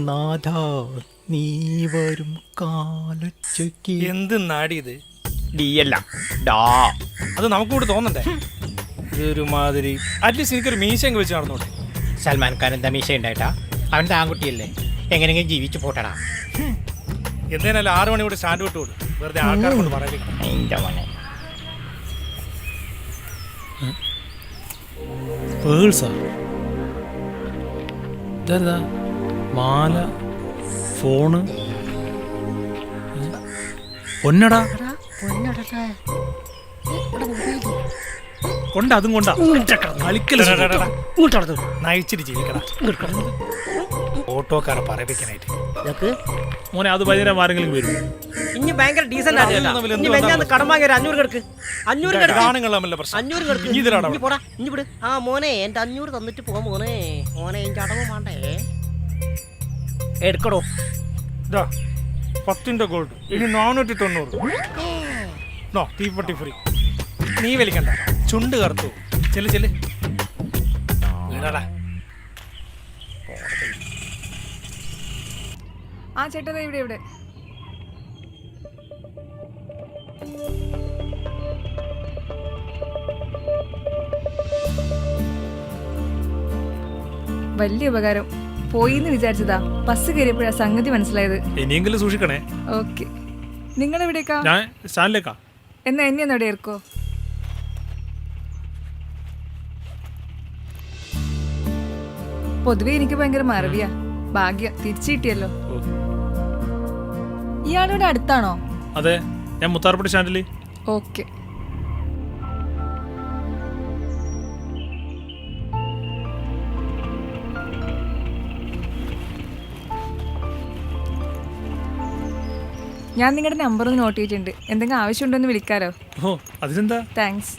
നാഥ നീ വരും കാലച്ചയ്ക്ക് എന്ത് നാടിയത്? ഡി അല്ല ഡാ. അത് നമുക്ക് കൂടെ തോന്നണ്ടേ? ഇതൊരു മാതിരി അറ്റ്ലീസ്റ്റ് എനിക്കൊരു മീശയൊക്കെ വെച്ച് നടന്നോട്ടെ. സൽമാൻ ഖാൻ എന്താ മീശ ഉണ്ടായിട്ടാ? അവൻ്റെ ആൺകുട്ടിയല്ലേ, എങ്ങനെയെങ്കിലും ജീവിച്ചു പോട്ടടാ. എന്തായാലും 6 മണി കൂടെ സ്റ്റാൻഡ് വിട്ട് കൊടുക്കും, വെറുതെ ആൾക്കാരെ കൊണ്ട് പറയിപ്പിക്കണം. എൻ്റെ മോനെ പേഴ്സാ ഇതാ, മാല, ഫോണ്, പൊന്നടാ കൊണ്ട, അതും കൊണ്ടാ നയിച്ചിട്ട് ജീവിക്കടാ ഓട്ടോക്കാരെ പറയിപ്പിക്കാനായിട്ട്. മോനെ അത് വൈകുന്നേരം ആരെങ്കിലും വരും. ഇനി ഭയങ്കര ഡീസന്റ് ആണ് കേട്ടോ. ഇനി വെഞ്ഞാന്ന് കടം വാങ്ങി ഒരു 500 കിടക്ക്. 500 കിടക്ക്. ആണുങ്ങൾ തമ്മിലുള്ള പ്രശ്നം. 500 കിടക്ക്. ഇനി പോടാ, ഇനി വിട്. ആ മോനെ എന്റെ 500 തന്നിട്ട് പോ മോനെ. മോനെ എനിക്ക് അടവ് വേണ്ടേ? എടുക്കടോ. 10 ഗോൾഡ് ഇനി 490. നോ, തീപ്പെട്ടി ഫ്രീ. നീ വലിക്കണ്ട, ചുണ്ട് കറുത്തു. ചെല്ല് ചെല്ല് വീടാടാ. ആ ചേട്ടാ ഇവിടെ ഇവിടെ വലിയ ഉപകാരം. പോയിന്ന് വിചാരിച്ചതാ, ബസ് കയറിയപ്പോഴാ സംഗതി മനസ്സിലായത്. ഇനിയെങ്കിലും സൂക്ഷിക്കണേ. ഓക്കെ. നിങ്ങൾ എവിടേക്കാ? ഞാൻ സ്റ്റാൻഡിലേക്കാ. എന്നാ എന്നെ ഒന്ന് എവിടെ ഇറക്കോ? പൊതുവെ എനിക്ക് ഭയങ്കര മറവിയാ. ഭാഗ്യം തിരിച്ചു കിട്ടിയല്ലോ. ഇയാളിവിടെ അടുത്താണോ? അതെ, ഞാൻ മുത്താർപ്പടി സ്റ്റാൻഡില്. ഓക്കെ. ഞാൻ നിങ്ങളുടെ നമ്പർ ഒന്ന് നോട്ട് ചെയ്തിട്ടുണ്ട്. എന്തെങ്കിലും ആവശ്യമുണ്ടോ എന്ന് വിളിക്കാലോ? ഓ, അതിനെന്താ. താങ്ക്സ്.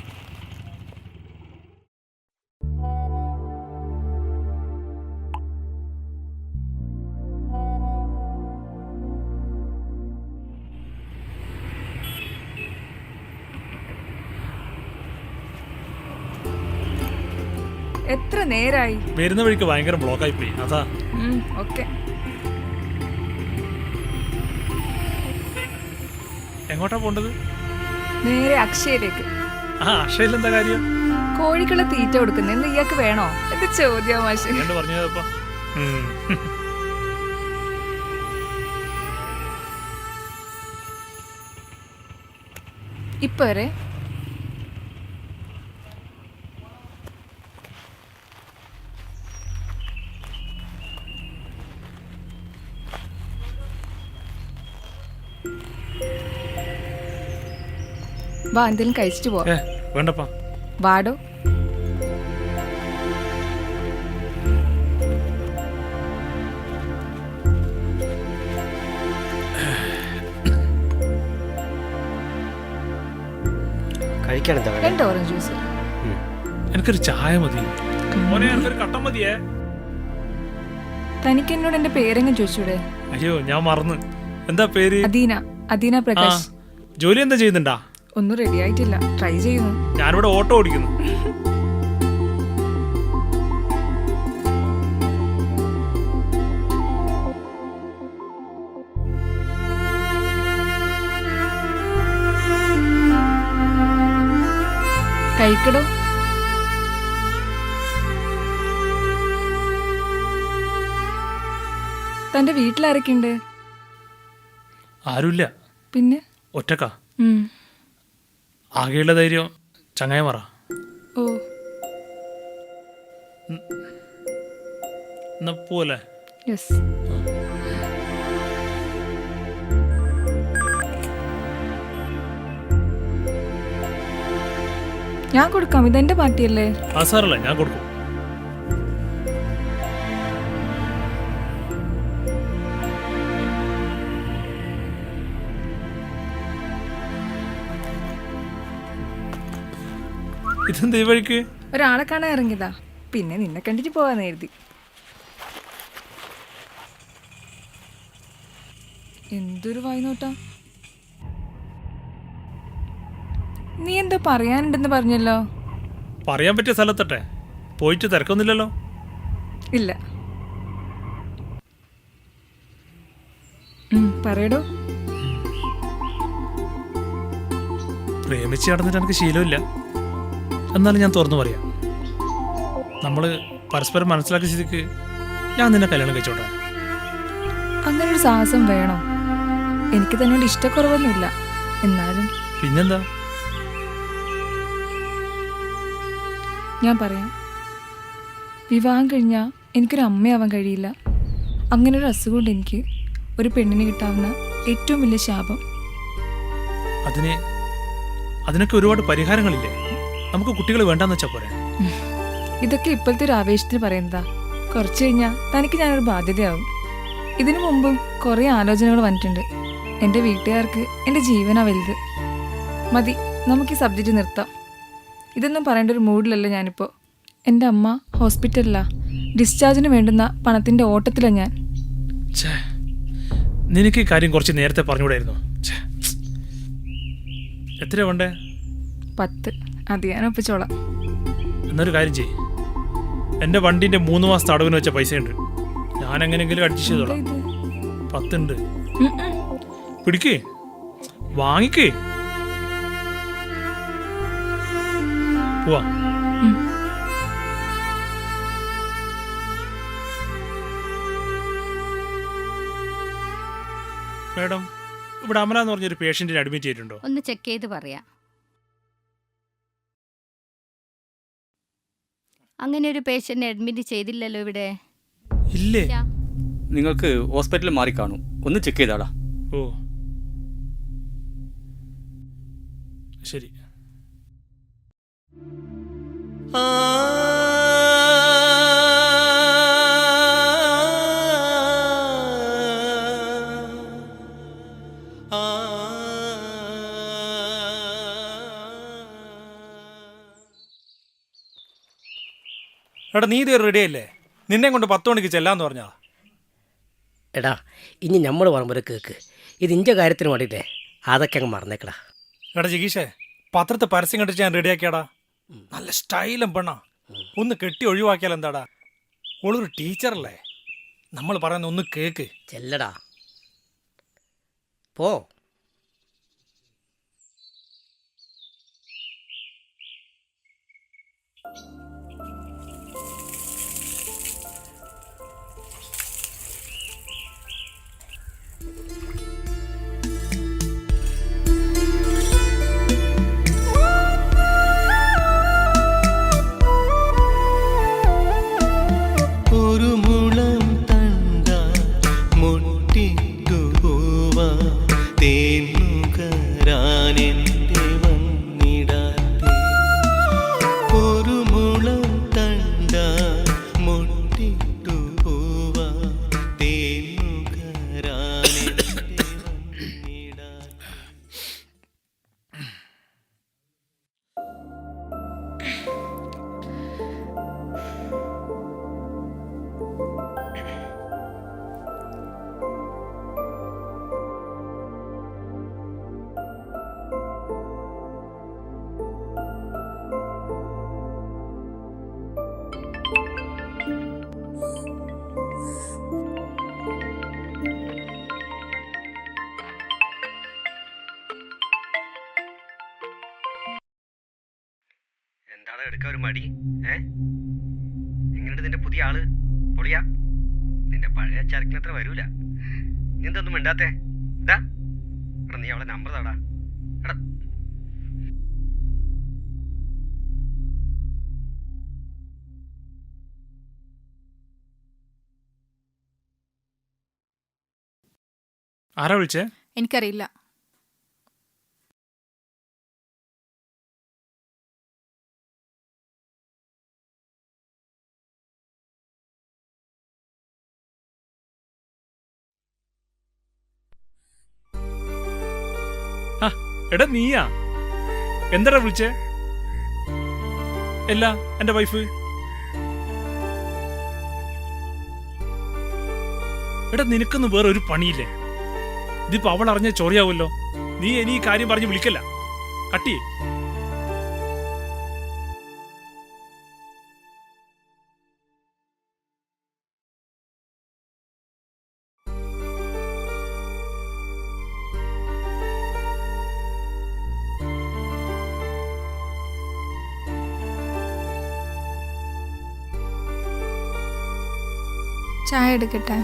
എത്ര നേരായി? വരുന്ന വഴിക്ക് ഭയങ്കര ബ്ലോക്കായി പോയി, അതാ. ഓക്കെ. എങ്ങോട്ടാ പോണ്ടത്? നേരെ അക്ഷയയിലേക്ക്. ആ, അക്ഷയയിൽ എന്താ കാര്യം? കോഴിക്കുള്ള തീറ്റ കൊടുക്കുന്നത് എന്ന് ഇയാൾക്ക് വേണോ? എന്ത് ചോദ്യം മാഷെ. പറഞ്ഞപ്പോ ഇപ്പൊ വരെ വാ, എന്തെങ്കിലും കഴിച്ചിട്ട് പോ. വേണ്ടപ്പാ. വാടോ. കഴിക്കാൻ 2 ഓറഞ്ച് ജ്യൂസ്. എനിക്കൊരു ചായ മതി. മോനെ, എനിക്കൊരു കട്ടൻ മതിയേ. തനിക്ക് എന്നോട് എന്റെ പേരെങ്ങനെ ചോദിച്ചൂടെ? അയ്യോ, ഞാൻ മറന്ന്. എന്താ പേര്? അദീന. അദീന പ്രകാശ്. ജോലി എന്താ ചെയ്യുന്നുണ്ടാ? ഒന്നും റെഡി ആയിട്ടില്ല, ട്രൈ ചെയ്യുന്നു. ഞാനിവിടെ ഓട്ടോ ഓടിക്കുന്നു. കഴിക്കടോ. തന്റെ വീട്ടിലാരൊക്കെയുണ്ട്? ആരുമില്ല. പിന്നെ ഒറ്റക്കാ. ആകെയുള്ള ധൈര്യം ചങ്ങായിമാറ. ഓ, പോലെ. യെസ്. ഞാൻ കൊടുക്കാം, ഇതെന്റെ പാർട്ടിയല്ലേ. ആ സാറല്ലേ, ഞാൻ കൊടുക്കും. ഇതെന്താ ഈ വഴിക്ക്? ഒരാളെ കാണാൻ ഇറങ്ങിയതാ, പിന്നെ നിന്നെ കണ്ടിട്ട് പോവാന്ന് കരുതി. എന്തൊരു വായി നോട്ടാ. നീ എന്തോ പറയാനുണ്ടെന്ന് പറഞ്ഞല്ലോ. പറയാൻ പറ്റിയ സ്ഥലത്തട്ടെ, പോയിട്ട് തിരക്കൊന്നുമില്ലല്ലോ. ഇല്ല. പറയടോ. പ്രേമിച്ച് നടന്നിട്ട് എനിക്ക് ശീലമില്ല, എന്നാലും ഞാൻ തുറന്നു പറയാം. നമ്മൾ പരസ്പരം മനസ്സിലാക്കിയ സ്ഥിതിക്ക് ഞാൻ നിന്നെ കല്യാണം കഴിച്ചോട്ടെ. അങ്ങനെ ഒരു സാഹസം വേണം. എനിക്ക് തന്നോട് ഇഷ്ടക്കുറവൊന്നുമില്ല, എന്നാലും പിന്നെന്താ? ഞാൻ പറയാം. വിവാഹം കഴിഞ്ഞാൽ എനിക്കൊരു അമ്മയാവാൻ കഴിയില്ല. അങ്ങനെ ഒരു അസുഖമുണ്ട് എനിക്ക്. ഒരു പെണ്ണിന് കിട്ടാവുന്ന ഏറ്റവും വലിയ ശാപം. അതിനൊക്കെ ഒരുപാട് പരിഹാരങ്ങളില്ലേ? നമുക്ക് കുട്ടികൾ വേണ്ടെന്ന് വെച്ചാൽ പോരെ. ഇതൊക്കെ ഇപ്പോഴത്തെ ഒരു ആവേശത്തിന് പറയുന്നതാ. കുറച്ച് കഴിഞ്ഞാൽ തനിക്ക് ഞാനൊരു ബാധ്യതയാവും. ഇതിനു മുമ്പും കുറേ ആലോചനകൾ വന്നിട്ടുണ്ട്. എൻ്റെ വീട്ടുകാർക്ക് എൻ്റെ ജീവനാ വലുത്. മതി, നമുക്ക് ഈ സബ്ജക്റ്റ് നിർത്താം. ഇതൊന്നും പറയേണ്ട ഒരു മൂഡിലല്ല ഞാനിപ്പോൾ. എൻ്റെ അമ്മ ഹോസ്പിറ്റലിലാണ്. ഡിസ്ചാർജിന് വേണ്ടുന്ന പണത്തിൻ്റെ ഓട്ടത്തിലാണ് ഞാൻ. നിനക്ക് ഈ കാര്യം കുറച്ച് നേരത്തെ പറഞ്ഞുകൂടായിരുന്നു. എത്ര വേണ്ടേ? 10. അത് ഞാൻ ഒപ്പിച്ചോളാം. എന്നൊരു കാര്യം ചെയ്യ്, എൻ്റെ വണ്ടീൻ്റെ 3 മാസത്തെ അടവിന് വെച്ച പൈസയുണ്ട്. ഞാൻ എങ്ങനെയെങ്കിലും അഡ്ജസ്റ്റ് ചെയ്തോളാം. 10 ഉണ്ട്. പിടിക്കേ, വാങ്ങിക്കേ. പോവാ. മാഡം, ഇവിടെ അമല എന്ന് പറഞ്ഞൊരു പേഷ്യന്റിനെ അഡ്മിറ്റ് ചെയ്തിട്ടുണ്ടോ? ഒന്ന് ചെക്ക് ചെയ്ത് പറയാം. അങ്ങനെ ഒരു പേഷ്യന്റിനെ അഡ്മിറ്റ് ചെയ്തില്ലല്ലോ ഇവിടെ. ഇല്ലേ? നിങ്ങൾക്ക് ഹോസ്പിറ്റലിൽ മാറി കാണും. ഒന്ന് ചെക്ക് ചെയ്താടാ. ഓ ശരി. എടാ, നീ ഇതുവരെ റെഡി ആയില്ലേ? നിന്നെ കൊണ്ട് 10 മണിക്ക് ചെല്ലാന്ന് പറഞ്ഞാ. എടാ, ഇനി നമ്മൾ പറയുമ്പോൾ കേക്ക്. ഇത് ഇൻ്റെ കാര്യത്തിന് വേണ്ടിയിട്ടേ, അതൊക്കെ അങ്ങ് മറന്നേക്കടാ. എടാ ജിഗീഷേ, പത്രത്തെ പരസ്യം കണ്ടിട്ട് ഞാൻ റെഡിയാക്കിയാടാ. നല്ല സ്റ്റൈലും പെണ്ണാ. ഒന്ന് കെട്ടി ഒഴിവാക്കിയാൽ എന്താടാ? ഓളൊരു ടീച്ചറല്ലേ. നമ്മൾ പറയുന്ന ഒന്ന് കേക്ക്. ചെല്ലടാ, പോ. എന്താണ് എടുക്കാൻ ഒരു മടി? എങ്ങനെയുണ്ട് നിന്റെ പുതിയ ആള്? പൊളിയാ? നിന്റെ പഴയ ചരക്കിനത്ര വരൂല. നീ എന്തൊന്നും മിണ്ടാത്തേ? ഇതാ എടാ, നീ അവളെ നമ്പർ താടാ. എടാ, ആരാ വിളിച്ചേ? എനിക്കറിയില്ല. എടാ നീയാ? എന്താടാ വിളിച്ചേ? അല്ല, എന്റെ വൈഫ്. എടാ, നിനക്കൊന്നും വേറെ ഒരു പണിയില്ലേ? ഇതിപ്പോ അവൾ അറിഞ്ഞ ചൊറിയാവുമല്ലോ. നീ ഇനി ഈ കാര്യം പറഞ്ഞ് വിളിക്കല്ല. കട്ടി. ചായ എടുക്കട്ടെ?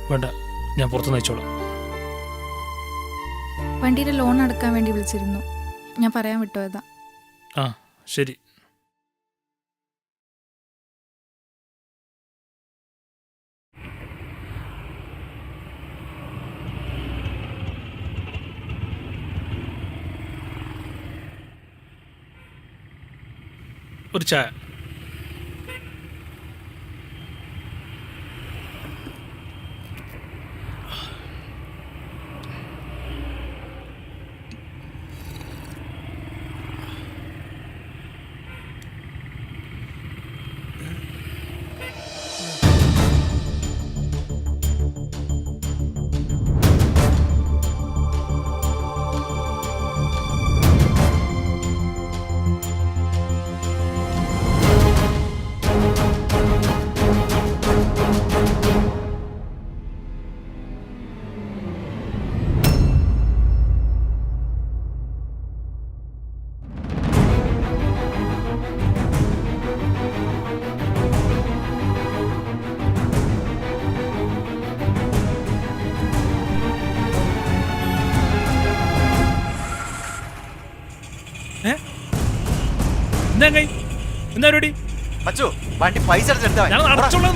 വേണ്ട, ഞാൻ പുറത്ത് നയിച്ചോളാം. വണ്ടിയുടെ ലോൺ അടക്കാൻ വേണ്ടി വിളിച്ചിരുന്നു, ഞാൻ പറയാൻ വിട്ടുപോയതാ. ആ ശരി. ഒരു ചായ. എന്താ പരിപാടി? വണ്ടി പൈസ ഞാൻ അടച്ചോളാം.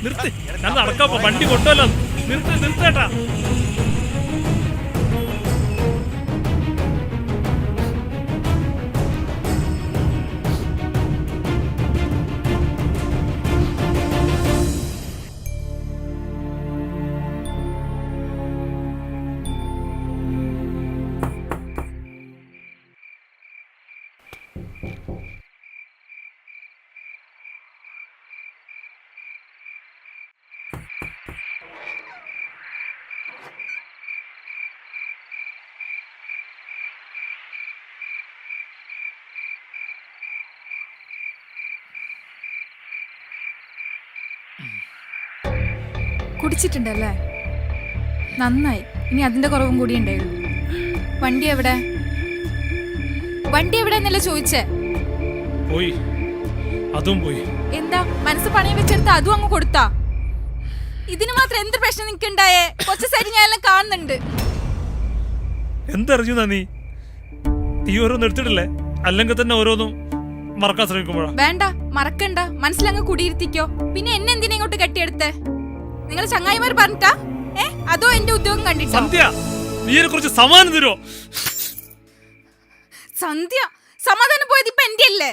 നിർത്തി, ഞാൻ നടക്കാം. വണ്ടി കൊണ്ടുവല്ലോ. നിർത്തേട്ടാ. കുടിച്ചിട്ടുണ്ടല്ലേ? നന്നായി. ഇനി അതിന്റെ കുറവും കൂടി ഉണ്ടായുള്ളൂ. വണ്ടി എവിടെ? വണ്ടി എവിടെ എന്നല്ലേ ചോദിച്ചേ? പോയി, അതും പോയി. എന്താ മനസ്സ് പണയം വെച്ചെടുത്ത് അതും അങ്ങ് കൊടുത്താ? ഇതിന് മാത്രം എന്ത് പ്രശ്നം നിനക്ക് ഉണ്ടായേ? കുറച്ച് സൈഡ് ഞാൻ എല്ലാം കാണുന്നുണ്ട്. എന്തറിഞ്ഞു നീ? നീ ഓരോന്നും എടുത്തിട്ടില്ലേ? അല്ലെങ്കിൽ തന്നെ ഓരോന്നും മറക്കാൻ ശ്രമിക്കുമ്പോഴാ. വേണ്ട, മറക്കണ്ട. മനസ്സിലങ്ങ് കുടിയിരുത്തിക്കോ. പിന്നെ എന്നെ എന്തിനാ ഇങ്ങോട്ട് കെട്ടിയെടുത്തേ? നിങ്ങൾ ചങ്ങായിമാർ പറഞ്ഞിട്ടാ? അതോ എന്റെ ഉദ്യോഗം കണ്ടിട്ടോ? സന്ധ്യ, നീ കുറച്ച് സമാധാനം തരുമോ? സന്ധ്യ, സമാധാനം പോയത് ഇപ്പൊ എന്റെ അല്ലേ?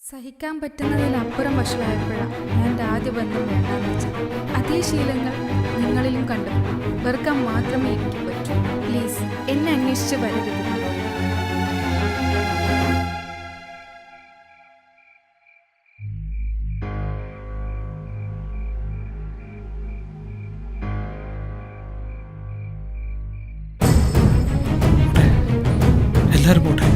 സഹിക്കാൻ പറ്റുന്നതിനപ്പുറം വഷളായപ്പോഴാണ് ഞാൻ എൻ്റെ ആദ്യ ബന്ധം വേണ്ടാന്ന് വെച്ചത്. അതേ ശീലങ്ങൾ നിങ്ങളിലും കണ്ടു. വെറുക്കാൻ മാത്രമേ എനിക്ക് പറ്റൂ. പ്ലീസ് എന്നെ അന്വേഷിച്ച് വരരുത്. എല്ലാരും പോട്ടെ.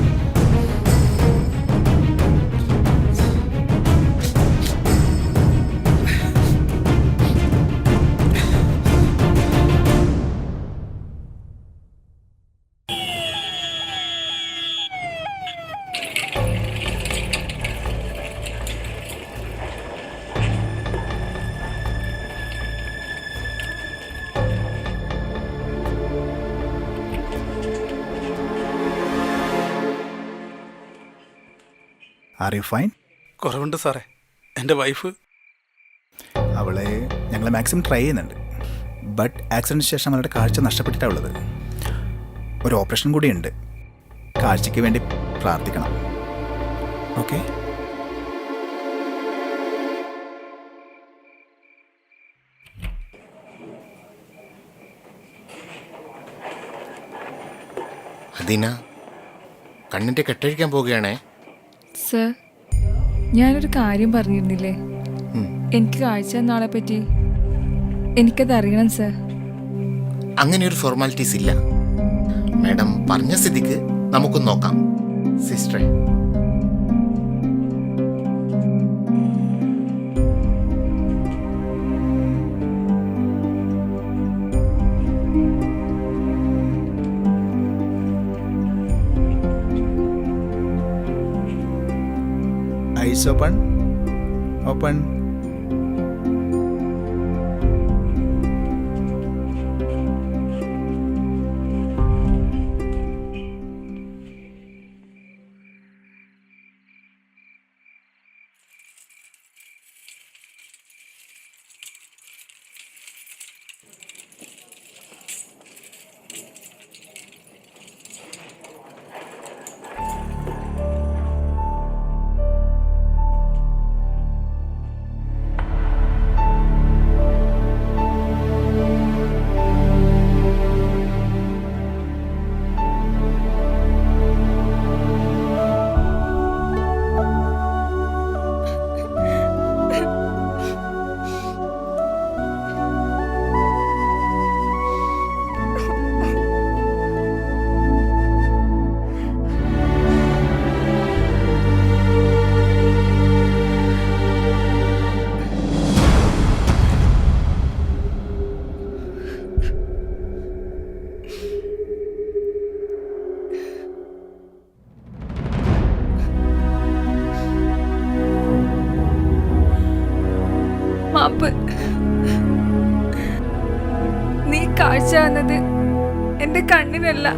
Are you fine? കുറവുണ്ട് സാറേ. എൻ്റെ വൈഫ് അവളെ ഞങ്ങൾ മാക്സിമം ട്രൈ ചെയ്യുന്നുണ്ട്. ബട്ട് ആക്സിഡൻറ്റിന് ശേഷം അവളുടെ കാഴ്ച നഷ്ടപ്പെട്ടിട്ടാണ് ഉള്ളത്. ഒരു ഓപ്പറേഷൻ കൂടിയുണ്ട്. കാഴ്ചയ്ക്ക് വേണ്ടി പ്രാർത്ഥിക്കണം. ഓക്കെ? ദിന കണ്ണിന്റെ കെട്ടഴിക്കാൻ പോവുകയാണേ. സർ, ഞാനൊരു കാര്യം പറഞ്ഞിരുന്നില്ലേ, ഉം. എനിക്ക് കാഴ്ച നാളെ പറ്റി. എനിക്കത് അറിയണം സർ. അങ്ങനെ ഒരു ഫോർമാലിറ്റീസ് ഇല്ല. മാഡം പറഞ്ഞ സ്ഥിതിക്ക് നമുക്കൊന്ന് നോക്കാം. സിസ്റ്ററെ, ഐസ് ഓപ്പൺ ഓപ്പൺ. മാപ്പ്. നീ കാഴ്ച വന്നത് എന്റെ കണ്ണിനല്ല,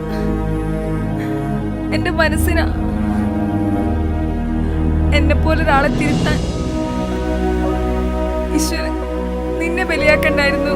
എന്റെ മനസ്സിനാ. എന്നെ പോലെ ഒരാളെ തിരുത്താൻ ഈശ്വരൻ നിന്നെ ബലിയാക്കണ്ടായിരുന്നു.